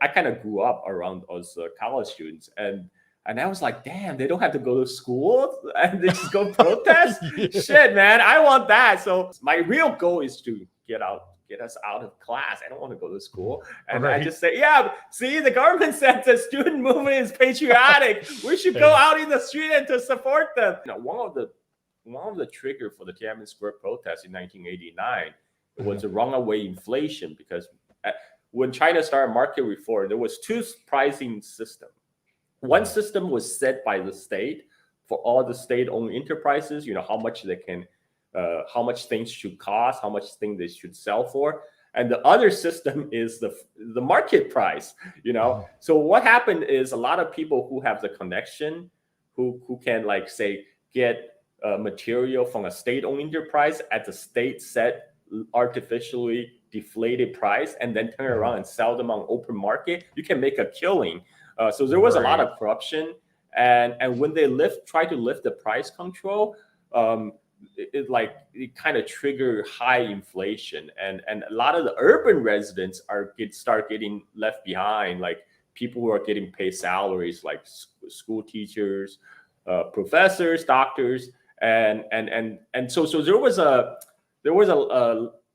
I kind of grew up around those college students, and I was like, damn, they don't have to go to school and they just go protest. Shit, man, I want that. So my real goal is to get us out of class. I don't want to go to school. And I just say, yeah, see, the government said the student movement is patriotic. We should go out in the street and to support them. One of the trigger for the Tiananmen Square protest in 1989 was the runaway inflation, because when China started market reform, there was two pricing systems. One system was set by the state for all the state-owned enterprises, how much they can, how much things should cost, how much things they should sell for. And the other system is the market price, So what happened is a lot of people who have the connection, who can say get material from a state-owned enterprise at the state set artificially deflated price, and then turn around and sell them on open market, you can make a killing. So there was a lot of corruption, and when they try to lift the price control, it kind of triggered high inflation, and a lot of the urban residents start getting left behind, like people who are getting paid salaries, like school teachers, professors, doctors, and so there was a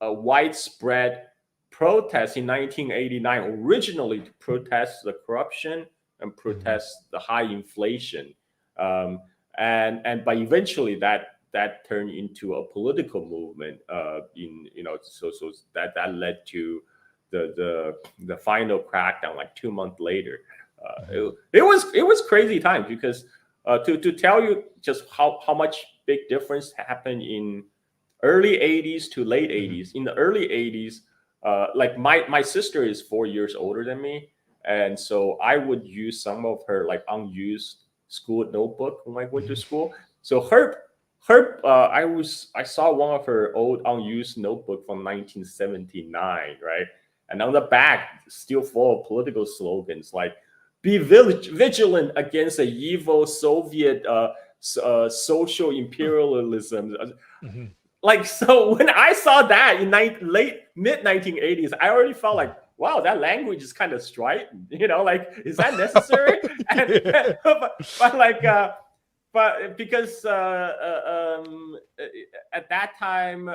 widespread protest in 1989, originally to protest the corruption and protest the high inflation, but eventually that turned into a political movement. So that led to the final crackdown, like 2 months later. It was crazy time, because to tell you just how much big difference happened in early 80s to late 80s. In the early 80s, like my sister is 4 years older than me, and so I would use some of her unused school notebook when I went to school. So I saw one of her old unused notebook from 1979, right? And on the back, still full of political slogans like "Be vigilant against the evil Soviet social imperialism." So when I saw that in mid 1980s, I already felt like, wow, that language is kind of strident. Is that necessary? But because at that time,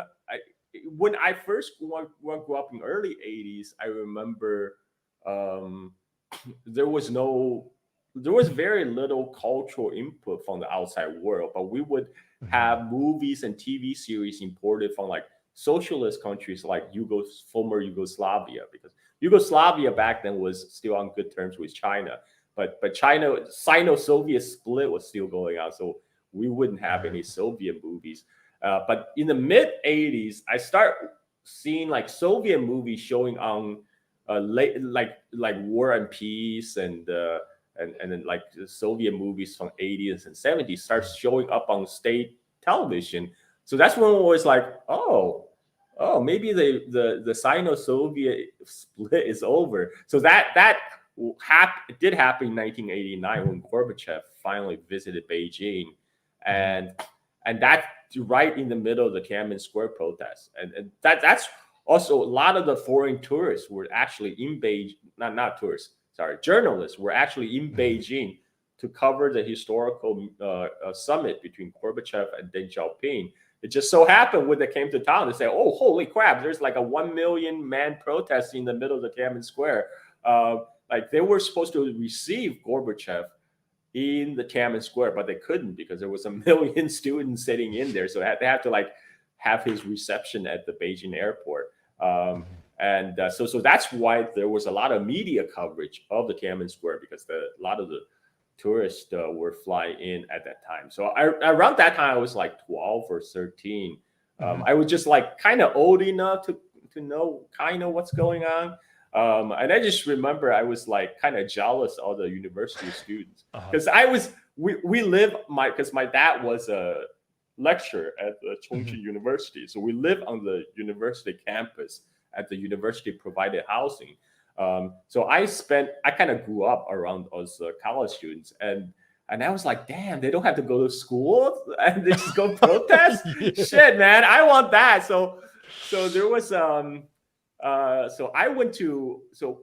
when I first grew up in early 80s, I remember there was very little cultural input from the outside world, but we would have movies and TV series imported from socialist countries like former Yugoslavia, because Yugoslavia back then was still on good terms with China, but China, Sino-Soviet split was still going on, so we wouldn't have any Soviet movies. But in the mid 80s, I start seeing Soviet movies showing on like War and Peace and then the Soviet movies from 80s and 70s starts showing up on state television. So that's when it was like, oh, maybe the Sino-Soviet split is over. So that did happen in 1989 when Gorbachev finally visited Beijing, and that's right in the middle of the Tiananmen Square protest, and that's also a lot of the foreign tourists were actually in Beijing, not tourists. Sorry, journalists were actually in Beijing to cover the historical summit between Gorbachev and Deng Xiaoping. It just so happened when they came to town, they say, "Oh, holy crap! There's a 1 million man protest in the middle of the Tiananmen Square." They were supposed to receive Gorbachev in the Tiananmen Square, but they couldn't because there was 1 million students sitting in there. So they had to have his reception at the Beijing airport. So that's why there was a lot of media coverage of the Tiananmen Square, because a lot of the tourists were flying in at that time. So around that time, I was 12 or 13. I was just kind of old enough to know kind of what's going on. And I just remember I was kind of jealous of the university students, because because my dad was a lecturer at the Chongqing University. So we live on the university campus at the university provided housing. So I kind of grew up around those college students, and I was like, damn, they don't have to go to school and they just go protest. Shit, man, I want that. So there was So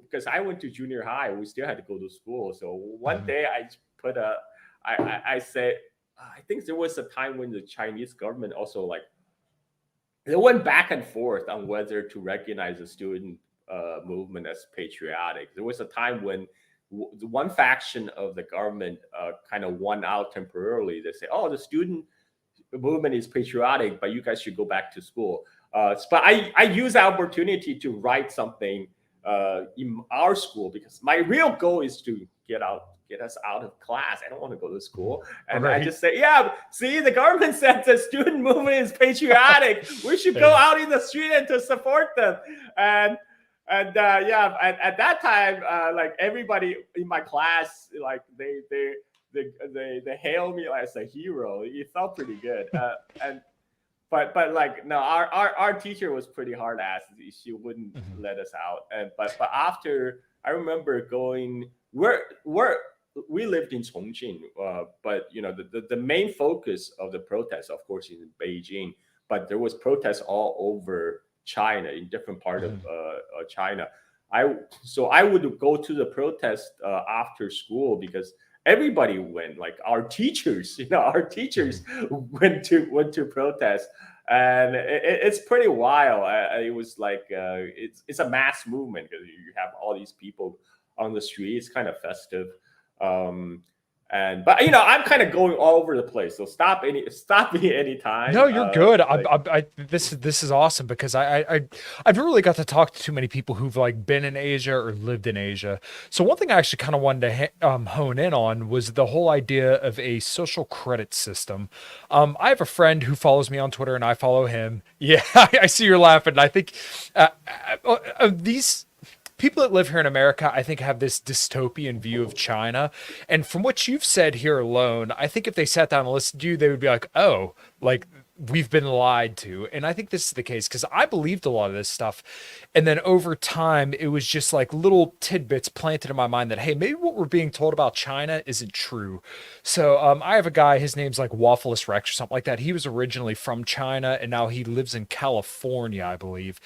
because I went to junior high, we still had to go to school. So one Mhm. day I put a, I said, I think there was a time when the Chinese government also like they went back and forth on whether to recognize the student movement as patriotic. There was a time when the one faction of the government kind of won out temporarily. They say, "Oh, the student movement is patriotic, but you guys should go back to school." But I use the opportunity to write something in our school because my real goal is to get us out of class. I don't want to go to school. And I Right. just say, yeah, see, the government said the student movement is patriotic. We should go Yeah. out in the street and to support them. And yeah, at that time, like everybody in my class, like they hail me as a hero. It felt pretty good. And but like no, our teacher was pretty hard ass. She wouldn't Mhm. let us out. And but after I remember going, we lived in Chongqing, but you know the main focus of the protest, of course, is in Beijing. But there was protests all over China in different part of Mhm. China. I would go to the protest after school because everybody went. Like our teachers, our teachers Mhm. went to protest, and it's pretty wild. It was like it's a mass movement because you have all these people on the street. It's kind of festive. Um, and but I'm kind of going all over the place. So stop me anytime. No, you're good. Like This is awesome because I've never really got to talk to too many people who've like been in Asia or lived in Asia. So one thing I actually kind of wanted to hone in on was the whole idea of a social credit system. I have a friend who follows me on Twitter and I follow him. Yeah, I see you're laughing. I think these people that live here in America, I think, have this dystopian view of China. And from what you've said here alone, I think if they sat down and listened to you, they would be like, oh, like we've been lied to. And I think this is the case because I believed a lot of this stuff. And then over time, it was just like little tidbits planted in my mind that, hey, maybe what we're being told about China isn't true. So I have a guy, his name's like Waffleless Rex or something like that. He was originally from China and now he lives in California, I believe.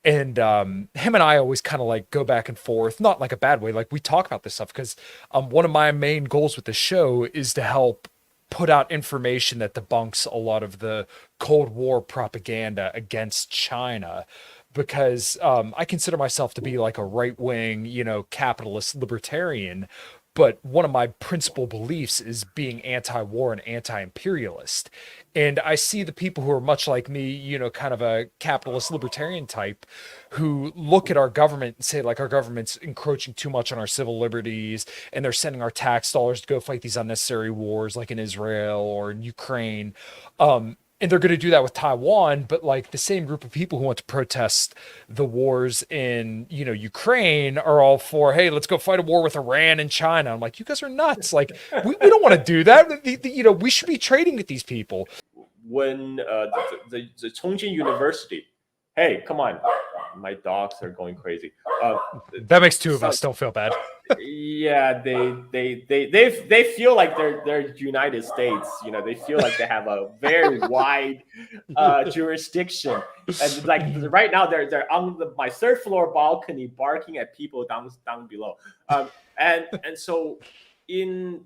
And him and I always kind of like go back and forth, not like a bad way. Like we talk about this stuff because one of my main goals with the show is to help put out information that debunks a lot of the Cold War propaganda against China. Because I consider myself to be like a right wing, capitalist libertarian. But one of my principal beliefs is being anti war and anti imperialist. And I see the people who are much like me, kind of a capitalist libertarian type, who look at our government and say, like, our government's encroaching too much on our civil liberties and they're sending our tax dollars to go fight these unnecessary wars like in Israel or in Ukraine. And they're going to do that with Taiwan, but like the same group of people who want to protest the wars in, Ukraine are all for, hey, let's go fight a war with Iran and China. I'm like, you guys are nuts. Like, we don't want to do that. We should be trading with these people. when the Chongqing University. Hey, come on, my dogs are going crazy. Uh, That makes two of so us. Don't feel bad. yeah, they feel like they're United States. They feel like they have a very wide jurisdiction, and like right now they're on my third floor balcony barking at people down below. And so in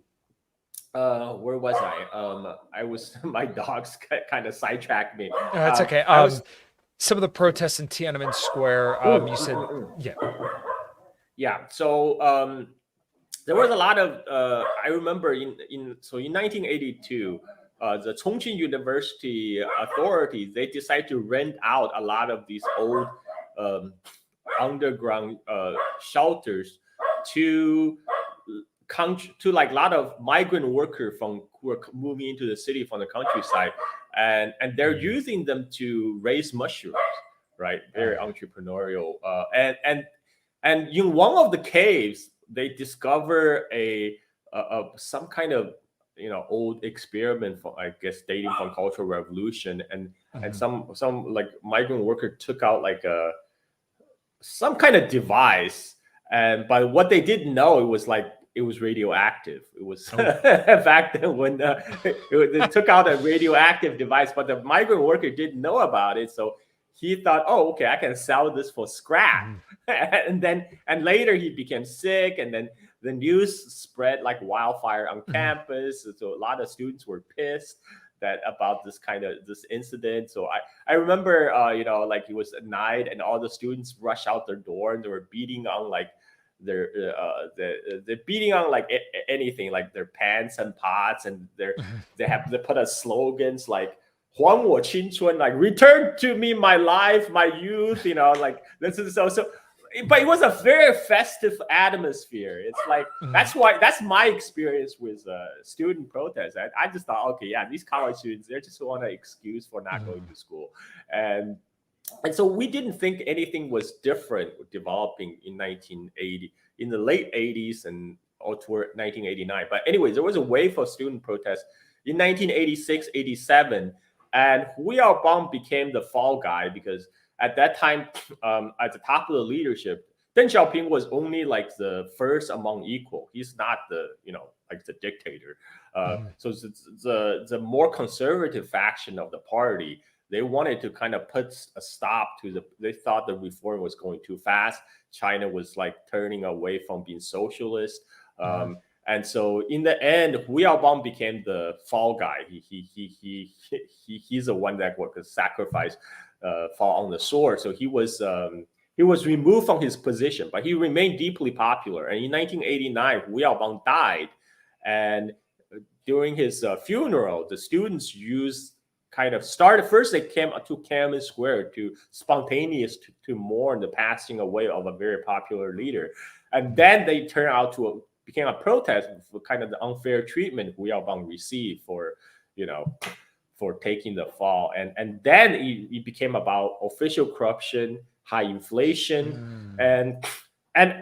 where was I? I was my dogs kind of sidetracked me. It's okay. I was Some of the protests in Tiananmen Square, mm, you mm, said, mm, mm. yeah. Yeah. So there was a lot of I remember in 1982, the Chongqing University authorities they decided to rent out a lot of these old um, underground shelters to to like a lot of migrant workers from who are moving into the city from the countryside, and they're Mhm. using them to raise mushrooms, right? Very entrepreneurial, and in one of the caves they discover some kind of old experiment from I guess dating from Cultural Revolution, and Mhm. some like migrant worker took out like a some kind of device, and but what they didn't know it was radioactive. It was Oh. back then when they took out a radioactive device, but the migrant worker didn't know about it, so he thought, oh, okay, I can sell this for scrap. Mhm. And later he became sick, and then the news spread like wildfire on Mhm. campus. So a lot of students were pissed that about this incident. So I remember, like it was at night, and all the students rushed out their door, and they were beating on like their they're beating on like anything, like their pants and pots, and they put a slogans like 还我青春, like return to me my life, my youth, like this is so. But it was a very festive atmosphere. It's like Mhm. that's my experience with student protests. I just thought, okay, yeah, these college students, they just want an excuse for not going Mhm. to school, and so we didn't think anything was different developing in 1980, in the late 80s and or toward 1989. But anyways, there was a wave of student protests in 1986, 87, and Hu Yaobang became the fall guy because at that time, at the top of the leadership, Deng Xiaoping was only like the first among equal. He's not the, like the dictator. Mhm. So the more conservative faction of the party, they wanted to kind of put a stop to they thought the reform was going too fast. China was like turning away from being socialist. Mhm. And so in the end, Hu Yaobang became the fall guy. He's the one that was sacrificed, fall on the sword. So he was removed from his position, but he remained deeply popular. And in 1989, Hu Yaobang died, and during his funeral, the students used kind of started first. They came to Tiananmen Square to spontaneous to mourn the passing away of a very popular leader, and Mhm. then they turned out to became a protest for kind of the unfair treatment Hu Yaobang received for, you know, for taking the fall, and then it became about official corruption, high inflation, Mm. and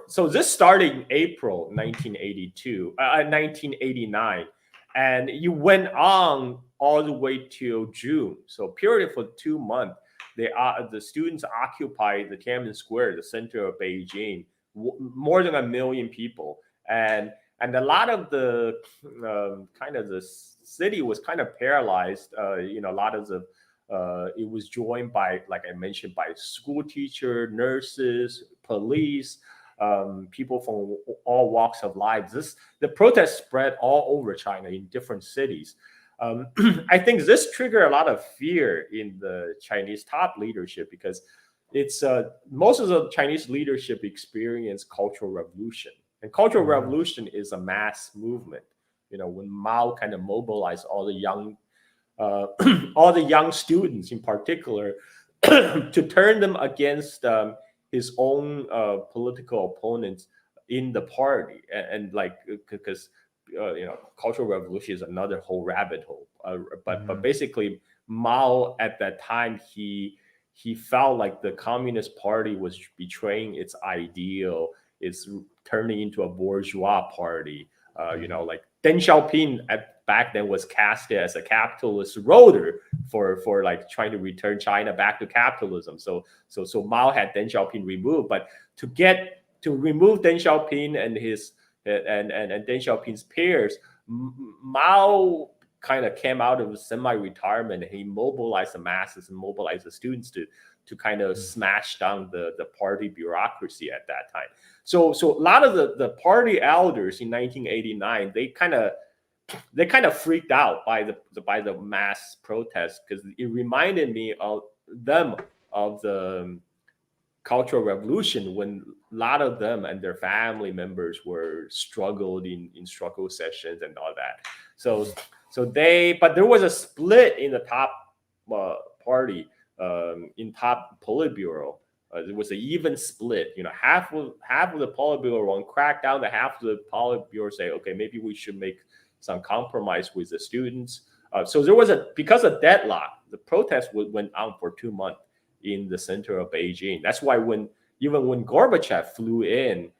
so this started in April 1982, 1989, and you went on all the way till June. So period for 2 months. The students occupied the Tiananmen Square, the center of Beijing, more than 1 million people, and a lot of the kind of the city was kind of paralyzed. A lot of the it was joined by, like I mentioned, by school teacher, nurses, police, people from all walks of life. The protest spread all over China in different cities. I think this triggered a lot of fear in the Chinese top leadership because it's most of the Chinese leadership experienced cultural revolution, and cultural Mhm. revolution is a mass movement. When Mao kind of mobilized all the young all the young students in particular to turn them against his own political opponents in the party, and like because cultural revolution is another whole rabbit hole, but Mhm. basically Mao at that time, he felt like the Communist Party was betraying its ideal. It's turning into a bourgeois party. Mhm. Like Deng Xiaoping back then was casted as a capitalist roader for like trying to return China back to capitalism. So Mao had Deng Xiaoping removed, but to remove Deng Xiaoping and his and Deng Xiaoping's peers, Mao kind of came out of semi-retirement, and he mobilized the masses and mobilized the students to kind of Mhm. smash down the party bureaucracy at that time. So a lot of the party elders in 1989, they kind of freaked out by the mass protests because it reminded me of them of the Cultural Revolution, when a lot of them and their family members were struggled in struggle sessions and all that. So Mhm. but there was a split in the top party, in top Politburo. There was an even split. Half of the Politburo want crack down. The half of the Politburo say, okay, maybe we should make some compromise with the students. So there was because of deadlock, the protest went on for 2 months in the center of Beijing. That's why even when Gorbachev flew in,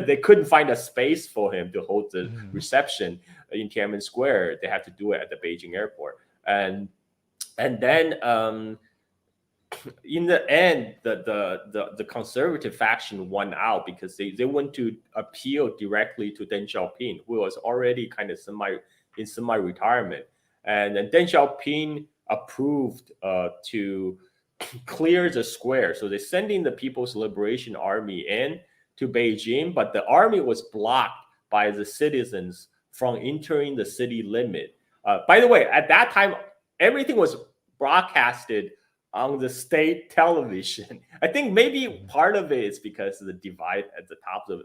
they couldn't find a space for him to hold the Mhm. reception in Tiananmen Square. They had to do it at the Beijing airport, and then in the end, the conservative faction won out because they went to appeal directly to Deng Xiaoping, who was already kind of semi retirement, and then Deng Xiaoping approved to clear the square. So they're sending the People's Liberation Army in to Beijing, but the army was blocked by the citizens from entering the city limit. By the way, at that time, everything was broadcasted on the state television. I think maybe part of it is because of the divide at the top of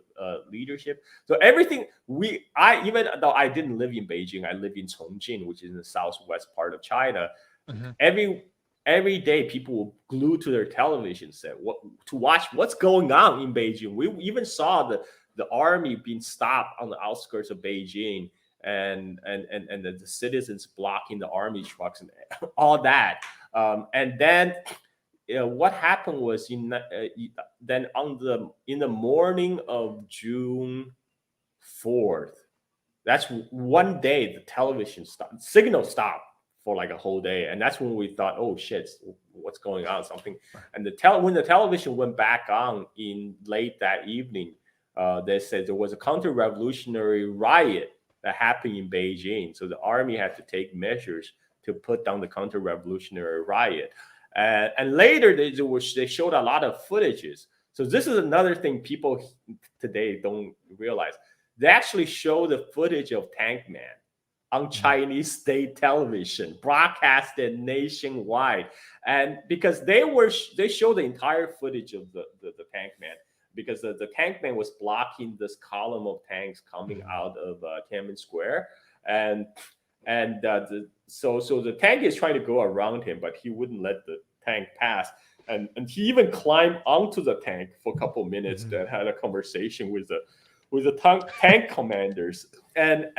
leadership. So everything even though I didn't live in Beijing, I live in Chongqing, which is in the southwest part of China. Mm-hmm. Every day people will glue to their television set to watch what's going on in Beijing. We even saw the army being stopped on the outskirts of Beijing, and the citizens blocking the army trucks and all that. And then what happened was then in the morning of June 4th, that's one day the television stopped, signal stopped for like a whole day, and that's when we thought, oh shit, what's going on? Something. And when the television went back on in late that evening, they said there was a counter-revolutionary riot that happened in Beijing, so the army had to take measures to put down the counter-revolutionary riot. And later they showed a lot of footages. So this is another thing people today don't realize. They actually show the footage of Tank Man on Chinese state television, broadcasted nationwide. And because they show the entire footage of the Tank Man, because the Tank Man was blocking this column of tanks coming out of Tiananmen Square. So the tank is trying to go around him, but he wouldn't let the tank pass. And he even climbed onto the tank for a couple of minutes and had a conversation with the tank commanders. And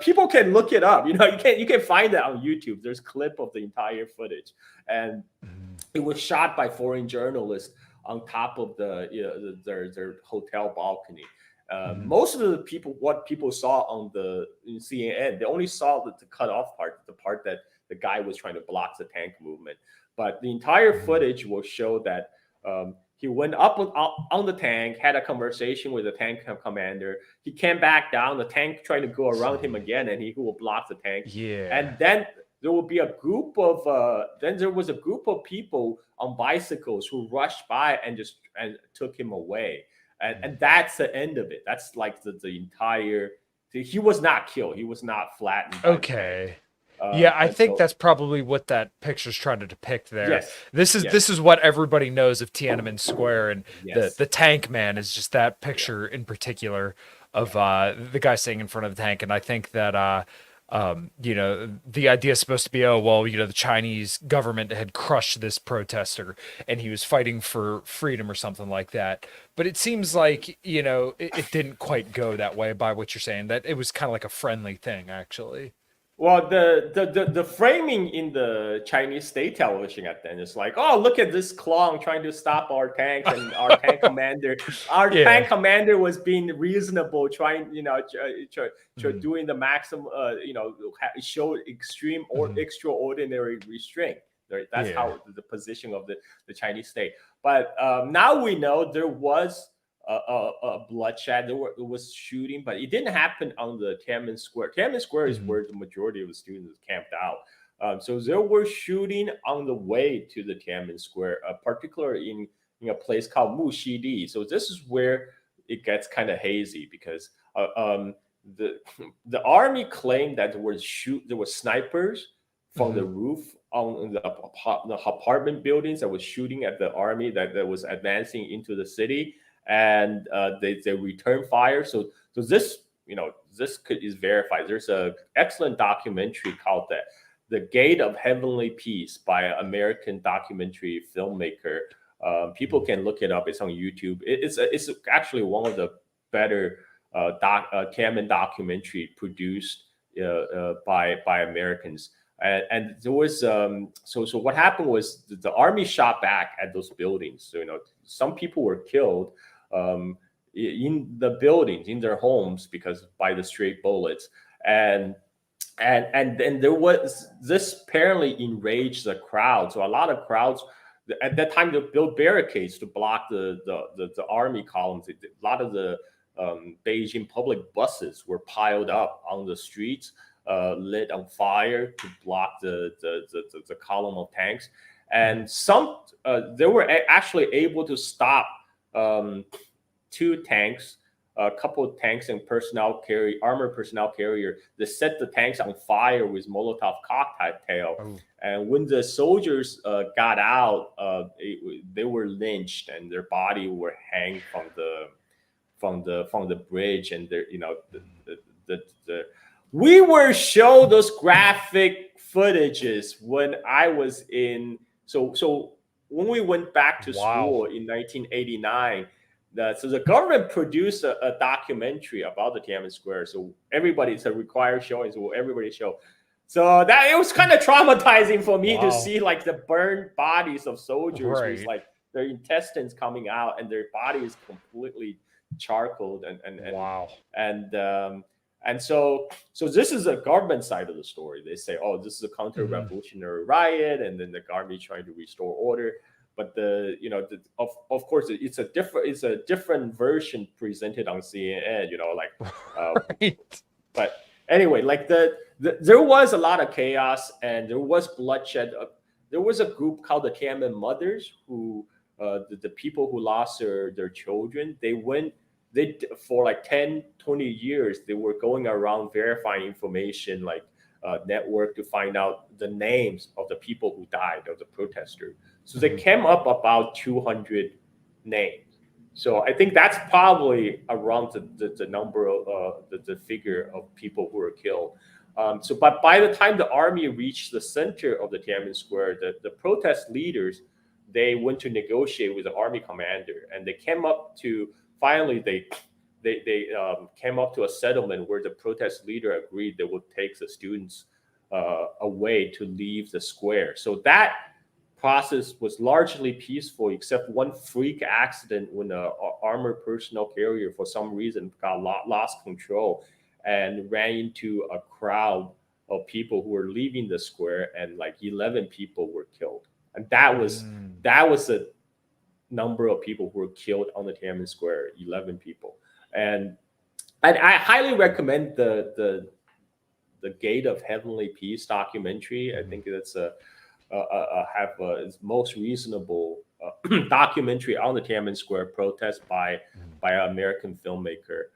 people can look it up. You can find that on YouTube. There's a clip of the entire footage, and it was shot by foreign journalists on top of their hotel balcony. Most of the people saw on the CNN, they only saw the cut off part, the part that the guy was trying to block the tank movement. But the entire footage will show that he went up on the tank, had a conversation with the tank commander. He came back down. The tank tried to go around him again, and he will block the tank. Yeah. And then there will be a group of people on bicycles who rushed by and took him away. And that's the end of it. That's like the entire. He was not killed. He was not flattened. Okay. Yeah, I think that's probably what that picture's trying to depict there. Yes. This is what everybody knows of Tiananmen Square, and Yes. the Tank Man is just that picture in particular of the guy sitting in front of the tank. And I think that the idea is supposed to be, the Chinese government had crushed this protester and he was fighting for freedom or something like that. But it seems like, it didn't quite go that way by what you're saying, that it was kind of like a friendly thing, actually. Well, the framing in the Chinese state television at then is like, oh, look at this clown trying to stop our tanks, and our tank commander, tank commander was being reasonable, trying, doing the maximum, show extreme or extraordinary restraint. Right? That's how the position of the Chinese state. But now we know there was a bloodshed. There was shooting, but it didn't happen on the Tiananmen Square. Tiananmen Square is where the majority of the students camped out. So there were shooting on the way to the Tiananmen Square, particularly in a place called Muxidi. So this is where it gets kind of hazy, because the army claimed that there were snipers from the roof on the apartment buildings that was shooting at the army that was advancing into the city. And they return fire. So this is verified. There's an excellent documentary called the Gate of Heavenly Peace by an American documentary filmmaker. People can look it up. It's on YouTube. It's actually one of the better Tiananmen documentary produced by Americans. And there was so what happened was the army shot back at those buildings. So some people were killed in the buildings, in their homes, because by the stray bullets, and then there was this apparently enraged the crowd. So a lot of crowds at that time, they built barricades to block the army columns. A lot of the Beijing public buses were piled up on the streets. lit on fire to block the column of tanks. And some they were actually able to stop 2 tanks, a couple of tanks and armored personnel carrier. They set the tanks on fire with Molotov cocktail. Oh. And when the soldiers got out, they were lynched and their body were hanged from the bridge. And we were shown those graphic footages when I was in. So when we went back to school in 1989. So the government produced a documentary about the Tiananmen Square. So it's a required showing. So everybody show. So that it was kind of traumatizing for me to see like the burned bodies of soldiers with like their intestines coming out and their body is completely charcoaled and so this is the government side of the story. They say, oh, this is a counter-revolutionary riot, and then the army trying to restore order. But of course, it's a different version presented on CNN. But anyway, like there was a lot of chaos and there was bloodshed. There was a group called the Tiananmen Mothers who the people who lost their children. They for like 10, 20 years they were going around verifying information like network to find out the names of the people who died, of the protesters. So they came up about 200 names. So I think that's probably around the number of the figure of people who were killed. But by the time the army reached the center of the Tiananmen Square, the protest leaders, they went to negotiate with the army commander, and they came up to they came up to a settlement where the protest leader agreed they would take the students away to leave the square. So that process was largely peaceful, except one freak accident when an armored personnel carrier, for some reason, lost control and ran into a crowd of people who were leaving the square, and like 11 people were killed. And that was the number of people who were killed on the Tiananmen Square, 11 people. And I highly recommend the Gate of Heavenly Peace documentary. I think that's its most reasonable documentary on the Tiananmen Square protest by an American filmmaker.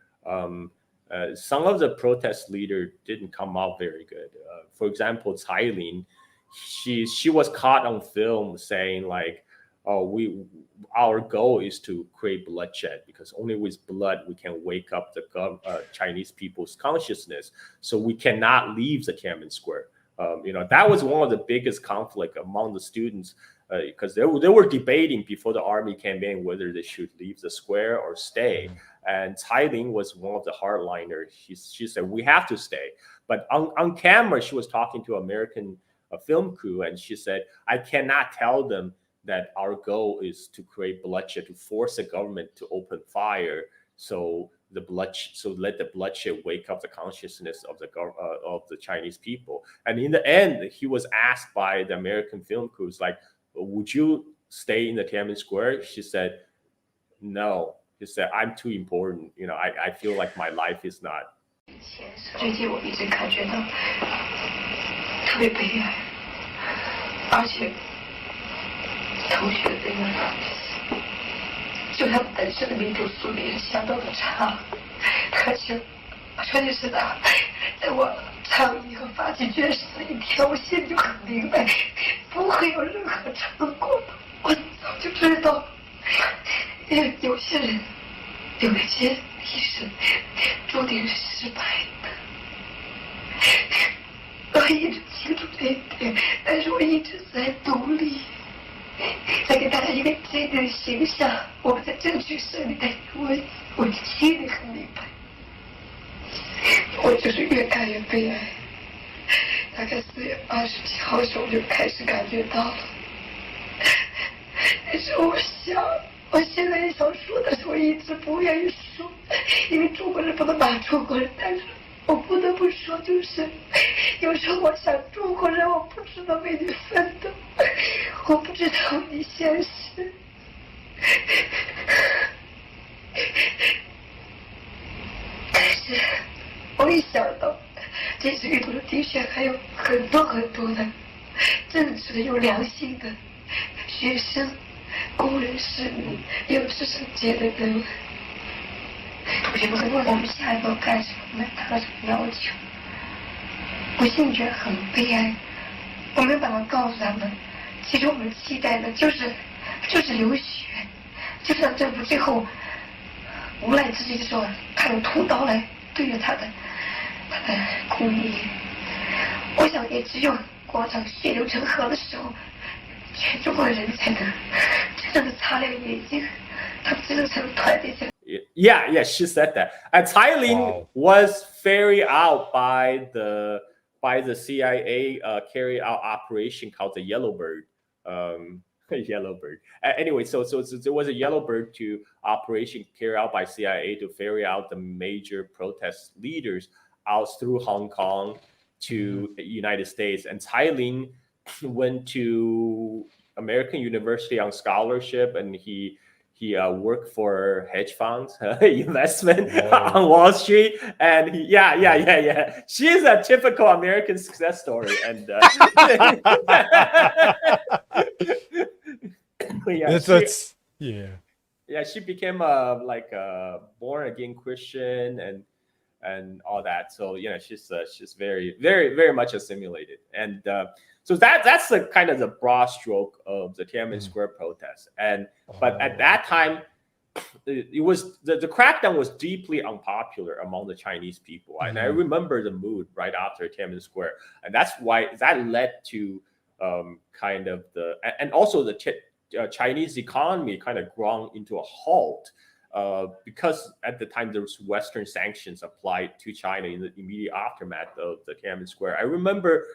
Some of the protest leaders didn't come out very good. For example, Tsai Ing, she was caught on film saying like, "Oh, our goal is to create bloodshed because only with blood we can wake up the Chinese people's consciousness. So we cannot leave the Tiananmen Square." That was one of the biggest conflict among the students because they were debating before the army came in whether they should leave the square or stay. And Tsai Ing was one of the hardliners. She said, we have to stay. But on camera, she was talking to American film crew, and she said, I cannot tell them that our goal is to create bloodshed, to force the government to open fire, so let the bloodshed wake up the consciousness of the Chinese people. And in the end, he was asked by the American film crews, like, would you stay in the Tiananmen Square? She said, no. He said, I'm too important. I feel like my life is not. 最近我一直感觉到特别悲哀，而且同学的悲哀，就他本身的民主素质相当的差，而且关键是他在我倡议和发起捐献的一天，我心里就很明白，不会有任何成果的。我早就知道，因为有些人有一些一生注定是失败的。我一直清楚这一点，但是我一直在努力，在给大家一个坚定的形象。我们在争取胜利，但是我心里很明白，我就是越看越悲哀。大概4月27号的时候，我就开始感觉到了。但是我现在也想说，但是我一直不愿意说，因为中国人不能骂中国人。但是我不得不说，就是有时候我想中国人，我不知道为你奋斗，我不知道为你现实。但是我一想到这次遇到的的确还有很多很多的正直的、有良心的学生、工人、市民，也有知识阶层的人。同学们会问我们下一步要干什么，我们达到什么要求。我心里觉得很悲哀，我没有办法告诉他们，其实我们期待的就是流血，就是让政府最后无奈之际的时候，他用屠刀来对着他的公民。我想也只有广场血流成河的时候，全中国的人才能真正的擦亮眼睛，他们真正才能团结起来。Yeah, she said that. And Thailand was ferried out by the CIA, carry out operation called the Yellowbird. Yellowbird. Anyway, so there was a Yellowbird to operation carried out by CIA to ferry out the major protest leaders out through Hong Kong to the United States. And Thailand went to American University on scholarship, and he worked for hedge funds, investment on Wall Street, and she's a typical American success story. And she became a born again Christian and all that. So she's very very very much assimilated, and so that's the kind of the broad stroke of the Tiananmen Square protest. And but at that time, it was the crackdown was deeply unpopular among the Chinese people, and I remember the mood right after Tiananmen Square, and that's why that led to kind of and also the Chinese economy kind of ground into a halt. Because at the time there was Western sanctions applied to China in the immediate aftermath of the Tiananmen Square. I remember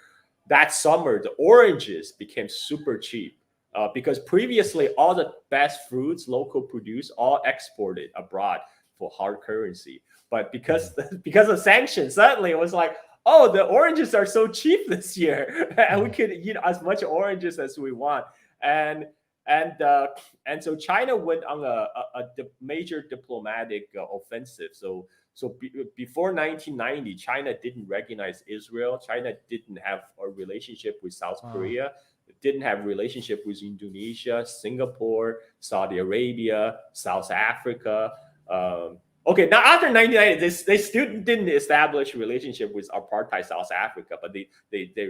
that summer the oranges became super cheap because previously all the best fruits, local produce, all exported abroad for hard currency. But because of sanctions, suddenly it was like, oh, the oranges are so cheap this year, and we could eat as much oranges as we want. And so China went on a major diplomatic offensive. So before 1990, China didn't recognize Israel. China didn't have a relationship with South Korea. It didn't have a relationship with Indonesia, Singapore, Saudi Arabia, South Africa. Okay, now after 1990, they still didn't establish a relationship with apartheid South Africa, but they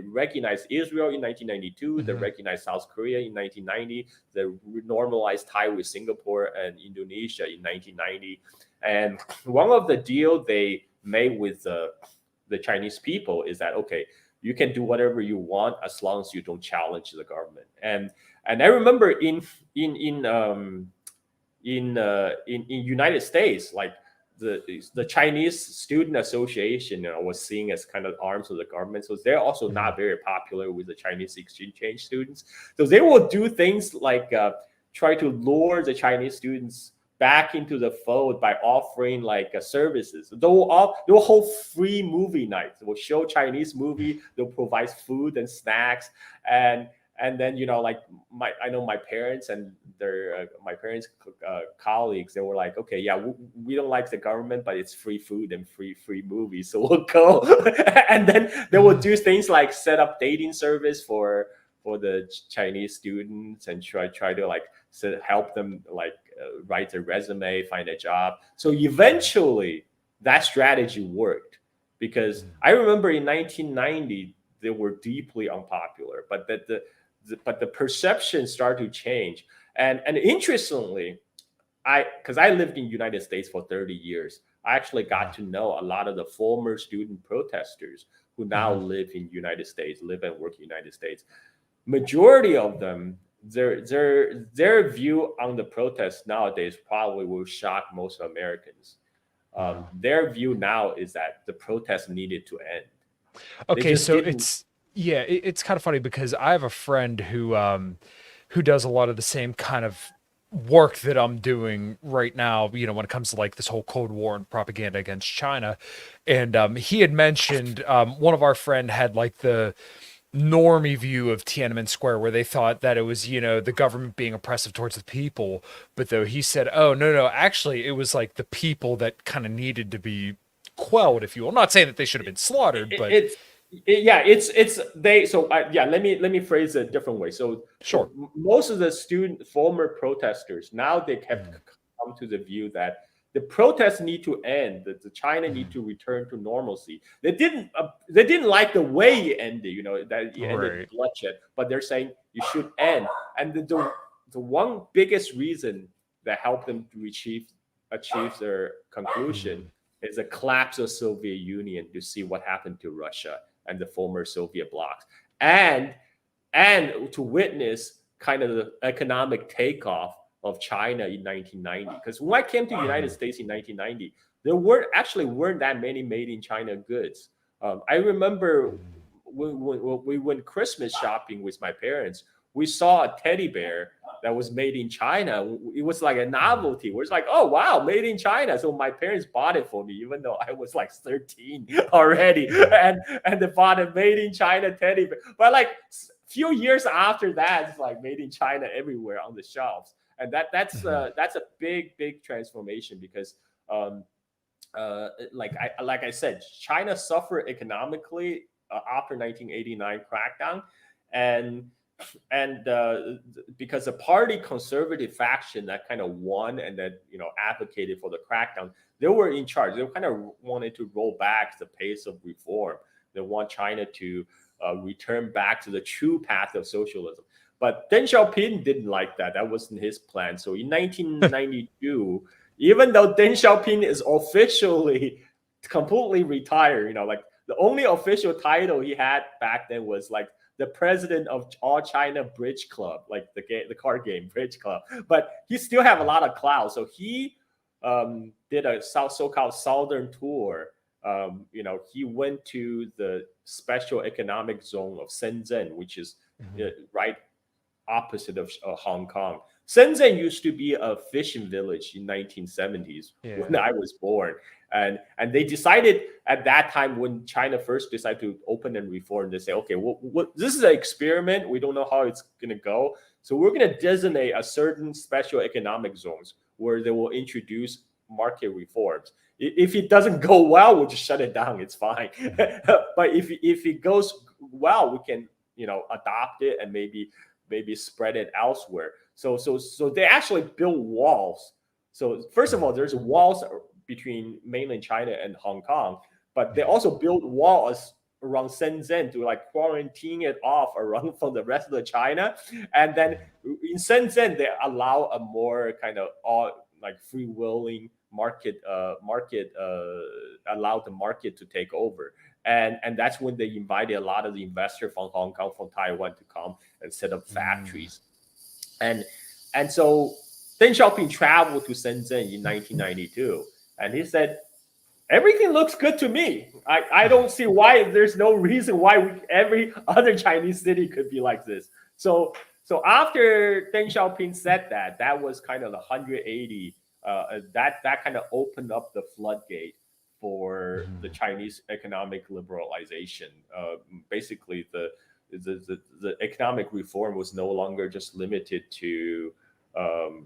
recognized Israel in 1992, they recognized South Korea in 1990, they normalized ties with Singapore and Indonesia in 1990. And one of the deals they made with the Chinese people is that, okay, you can do whatever you want as long as you don't challenge the government. And I remember in United States, like the Chinese Student Association was seen as kind of arms of the government. So they're also not very popular with the Chinese exchange students. So they will do things like try to lure the Chinese students back into the fold by offering like services. They'll hold free movie nights. They'll show Chinese movie. They'll provide food and snacks, and then like I know my parents and my parents' colleagues. They were like, okay, yeah, we don't like the government, but it's free food and free movies, so we'll go. And then they will do things like set up dating service for the Chinese students and try to like help them like write their resume, find a job. So eventually that strategy worked, because I remember in 1990 they were deeply unpopular, but the perception started to change. And interestingly, because I lived in the United States for 30 years, I actually got to know a lot of the former student protesters who now live in the United States, live and work in the United States. Majority of them, their view on the protest nowadays probably will shock most Americans. Their view now is that the protest needed to end. Okay, so it's kind of funny because I have a friend who does a lot of the same kind of work that I'm doing right now, when it comes to like this whole Cold War and propaganda against China. And he had mentioned one of our friend had like the normie view of Tiananmen Square, where they thought that it was, the government being oppressive towards the people. But though he said, oh, no, actually, it was like the people that kind of needed to be quelled, if you will. I'm not saying that they should have been slaughtered, but it's they. So let me phrase it a different way. So sure. most of the former protesters now they have come to the view that the protests need to end. That the China need to return to normalcy. They didn't like the way it ended. You know, that it ended bloodshed, but they're saying you should end. And the one biggest reason that helped them to achieve their conclusion is the collapse of Soviet Union, to see what happened to Russia and the former Soviet blocs, and to witness kind of the economic takeoff of China in 1990. Because when I came to the United States in 1990, there weren't that many made in China goods. I remember when we went Christmas shopping with my parents, we saw a teddy bear that was made in China. It was like a novelty. Where it's like, oh wow, made in China. So my parents bought it for me, even though I was like 13 already, and they bought a made in China teddy bear. But like few years after that, it's like made in China everywhere on the shelves, and that's a big transformation, because like I said, China suffered economically after 1989 crackdown, and because the party conservative faction that kind of won and that advocated for the crackdown, they were in charge. They kind of wanted to roll back the pace of reform. They want China to return back to the true path of socialism. But Deng Xiaoping didn't like that. That wasn't his plan. So in 1992, even though Deng Xiaoping is officially completely retired, like the only official title he had back then was like the president of All China Bridge Club, like the card game Bridge Club. But he still have a lot of clout. So he did a so-called Southern tour. He went to the special economic zone of Shenzhen, which is right opposite of Hong Kong. Shenzhen used to be a fishing village in 1970s when I was born. And they decided at that time, when China first decided to open and reform, they say, okay, this is an experiment. We don't know how it's going to go. So we're going to designate a certain special economic zones where they will introduce market reforms. If it doesn't go well, we'll just shut it down. It's fine. But if it goes well, we can adopt it and maybe spread it elsewhere. So they actually built walls. So first of all, there's walls between mainland China and Hong Kong, but they also built walls around Shenzhen to like quarantine it off around from the rest of the China. And then in Shenzhen, they allow a more kind of like free-wheeling market, allow the market to take over. And that's when they invited a lot of the investors from Hong Kong, from Taiwan to come and set up factories. And so Deng Xiaoping traveled to Shenzhen in 1992, and he said, everything looks good to me. I don't see why there's no reason why every other Chinese city could be like this. So after Deng Xiaoping said that was kind of the 180. That kind of opened up the floodgate for the Chinese economic liberalization. Basically, the economic reform was no longer just limited to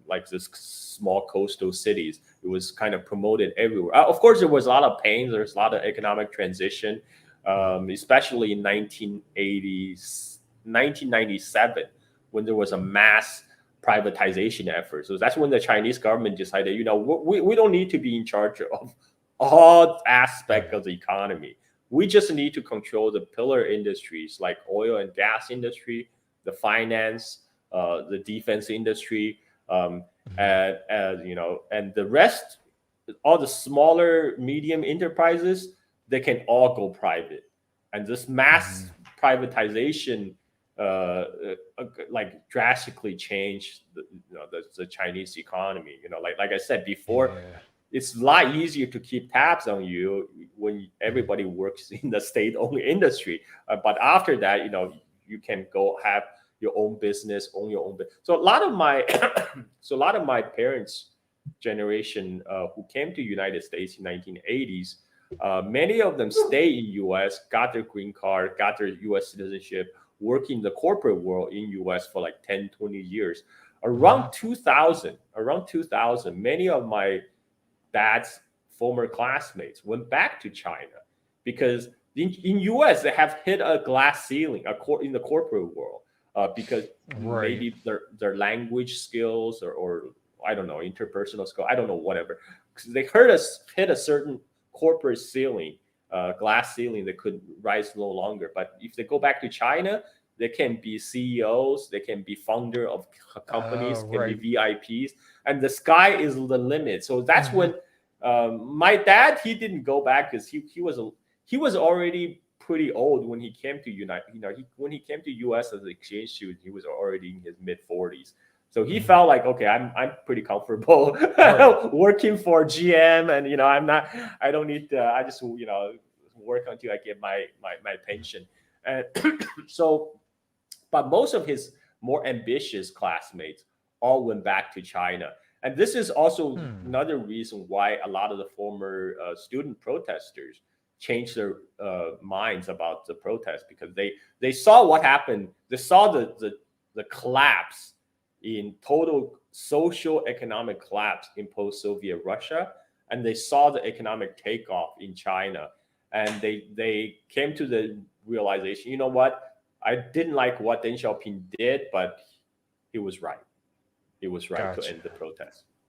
like this small coastal cities. It was kind of promoted everywhere. Of course, there was a lot of pain. There's a lot of economic transition, especially in 1997, when there was a mass privatization effort. So that's when the Chinese government decided, we don't need to be in charge of all aspects of the economy. We just need to control the pillar industries like oil and gas industry, the finance, the defense industry, and the rest, all the smaller, medium enterprises, they can all go private. And this mass privatization like drastically changed the Chinese economy. Like I said before, it's a lot easier to keep tabs on you when everybody works in the state-owned industry. But after that, you can go have your own business, own your own business. So a lot of my parents' generation who came to United States in 1980s, many of them stay in U.S., got their green card, got their U.S. citizenship, working in the corporate world in U.S. for like 10, 20 years. Around 2000, many of my dad's former classmates went back to China because in US they have hit a glass ceiling in the corporate world because Right. maybe their language skills or I don't know, interpersonal skill, I don't know, whatever. 'Cause they heard us hit a certain corporate ceiling, glass ceiling that could rise no longer. But if they go back to China, they can be CEOs, they can be founder of companies, can be Right. VIPs, and the sky is the limit. So that's Mhm. when my dad, he didn't go back because he was already pretty old when he came to when he came to US as an exchange student, he was already in his mid-40s. So he Mhm. felt like, okay, I'm pretty comfortable Right. working for GM, and I don't need to, I just work until I get my pension. And so, but most of his more ambitious classmates all went back to China. And this is also Hmm. another reason why a lot of the former student protesters changed their minds about the protest, because they saw what happened. They saw the collapse in total social economic collapse in post-Soviet Russia, and they saw the economic takeoff in China, and they came to the realization, you know what? I didn't like what Deng Xiaoping did, but he was right. He was right to Gotcha. end the protest.